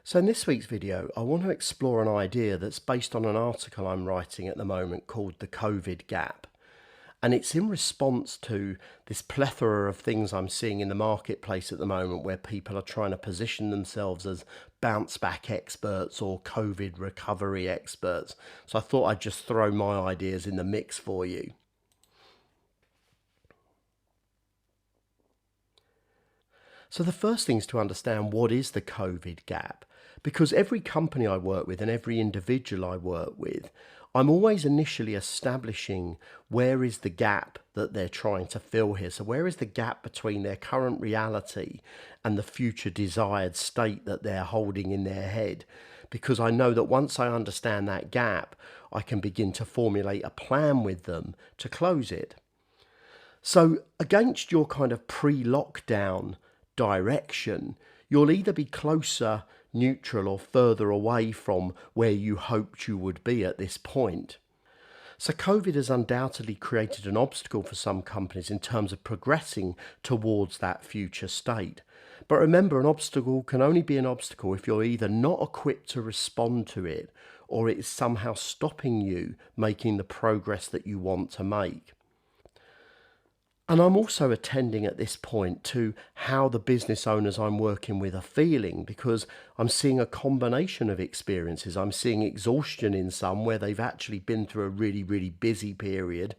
So in this week's video, I want to explore an idea that's based on an article I'm writing at the moment called the Covid Gap. And it's in response to this plethora of things I'm seeing in the marketplace at the moment where people are trying to position themselves as bounce back experts or Covid recovery experts. So I thought I'd just throw my ideas in the mix for you. So the first thing is to understand what is the Covid gap, because every company I work with and every individual I work with, I'm always initially establishing where is the gap that they're trying to fill here. So where is the gap between their current reality and the future desired state that they're holding in their head? Because I know that once I understand that gap, I can begin to formulate a plan with them to close it. So against your kind of pre-lockdown direction, you'll either be closer, neutral, or further away from where you hoped you would be at this point. So COVID has undoubtedly created an obstacle for some companies in terms of progressing towards that future state. But remember, an obstacle can only be an obstacle if you're either not equipped to respond to it or it is somehow stopping you making the progress that you want to make. And I'm also attending at this point to how the business owners I'm working with are feeling, because I'm seeing a combination of experiences. I'm seeing exhaustion in some where they've actually been through a really, really busy period.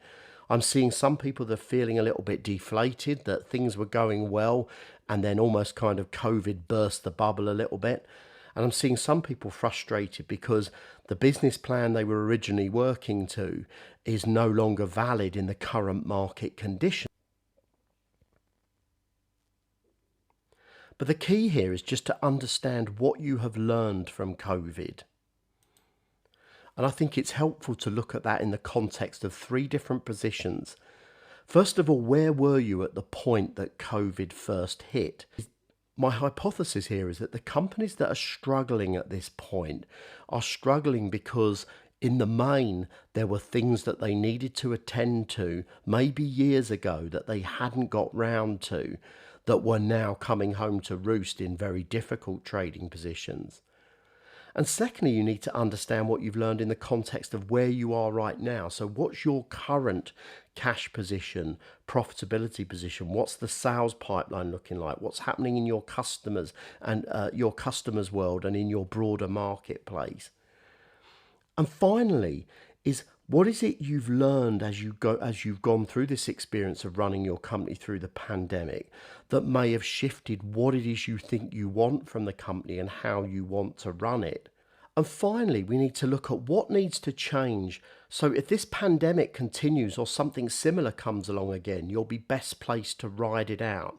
I'm seeing some people that are feeling a little bit deflated, that things were going well and then almost kind of COVID burst the bubble a little bit. And I'm seeing some people frustrated because the business plan they were originally working to is no longer valid in the current market conditions. But the key here is just to understand what you have learned from COVID. And I think it's helpful to look at that in the context of three different positions. First of all, where were you at the point that COVID first hit? My hypothesis here is that the companies that are struggling at this point are struggling because in the main, there were things that they needed to attend to maybe years ago that they hadn't got round to, that were now coming home to roost in very difficult trading positions. And secondly, you need to understand what you've learned in the context of where you are right now. So what's your current cash position, profitability position? What's the sales pipeline looking like? What's happening in your customers and your customers' world and in your broader marketplace? And finally, is what is it you've learned as you've gone through this experience of running your company through the pandemic that may have shifted what it is you think you want from the company and how you want to run it? And finally, we need to look at what needs to change. So if this pandemic continues or something similar comes along again, you'll be best placed to ride it out.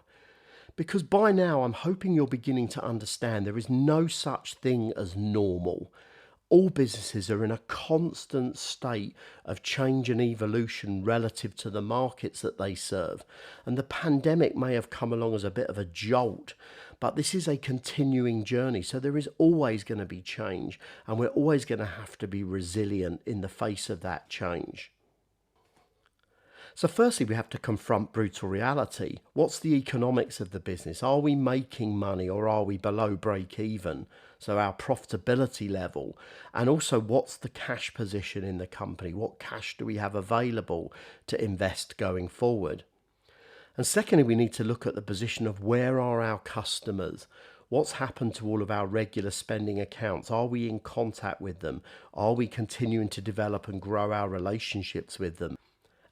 Because by now, I'm hoping you're beginning to understand there is no such thing as normal. All businesses are in a constant state of change and evolution relative to the markets that they serve. And the pandemic may have come along as a bit of a jolt, but this is a continuing journey. So there is always going to be change, and we're always going to have to be resilient in the face of that change. So firstly, we have to confront brutal reality. What's the economics of the business? Are we making money or are we below break even? So our profitability level, and also what's the cash position in the company? What cash do we have available to invest going forward? And secondly, we need to look at the position of where are our customers? What's happened to all of our regular spending accounts? Are we in contact with them? Are we continuing to develop and grow our relationships with them?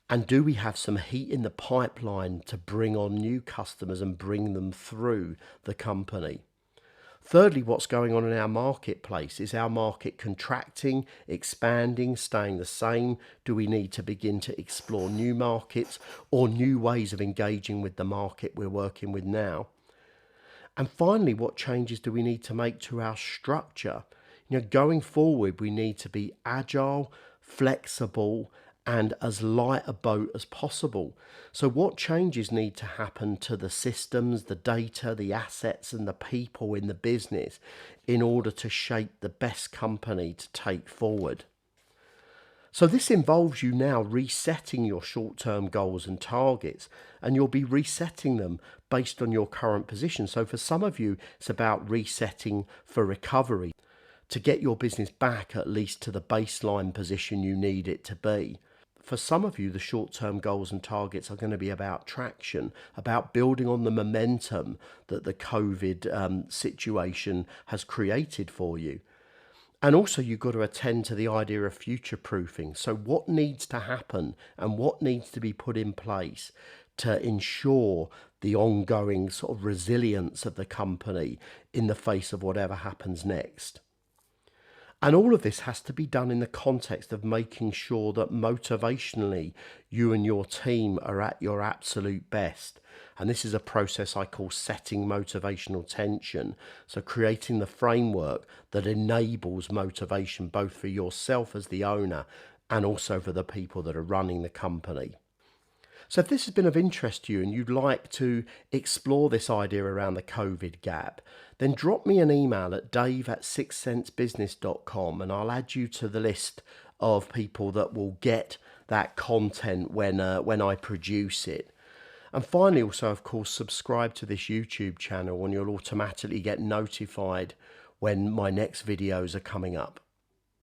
And do we have some heat in the pipeline to bring on new customers and bring them through the company? Thirdly, what's going on in our marketplace? Is our market contracting, expanding, staying the same? Do we need to begin to explore new markets or new ways of engaging with the market we're working with now? And finally, what changes do we need to make to our structure? Going forward, we need to be agile, flexible, and as light a boat as possible. So what changes need to happen to the systems, the data, the assets and the people in the business in order to shape the best company to take forward? So this involves you now resetting your short-term goals and targets, and you'll be resetting them based on your current position. So for some of you, it's about resetting for recovery to get your business back at least to the baseline position you need it to be. For some of you, the short-term goals and targets are going to be about traction, about building on the momentum that the COVID situation has created for you. And also, you've got to attend to the idea of future proofing. So, what needs to happen and what needs to be put in place to ensure the ongoing sort of resilience of the company in the face of whatever happens next? And all of this has to be done in the context of making sure that motivationally you and your team are at your absolute best. And this is a process I call setting motivational tension. So creating the framework that enables motivation both for yourself as the owner and also for the people that are running the company. So if this has been of interest to you and you'd like to explore this idea around the COVID gap, then drop me an email at dave@sixcentsbusiness.com and I'll add you to the list of people that will get that content when I produce it. And finally, also, of course, subscribe to this YouTube channel and you'll automatically get notified when my next videos are coming up.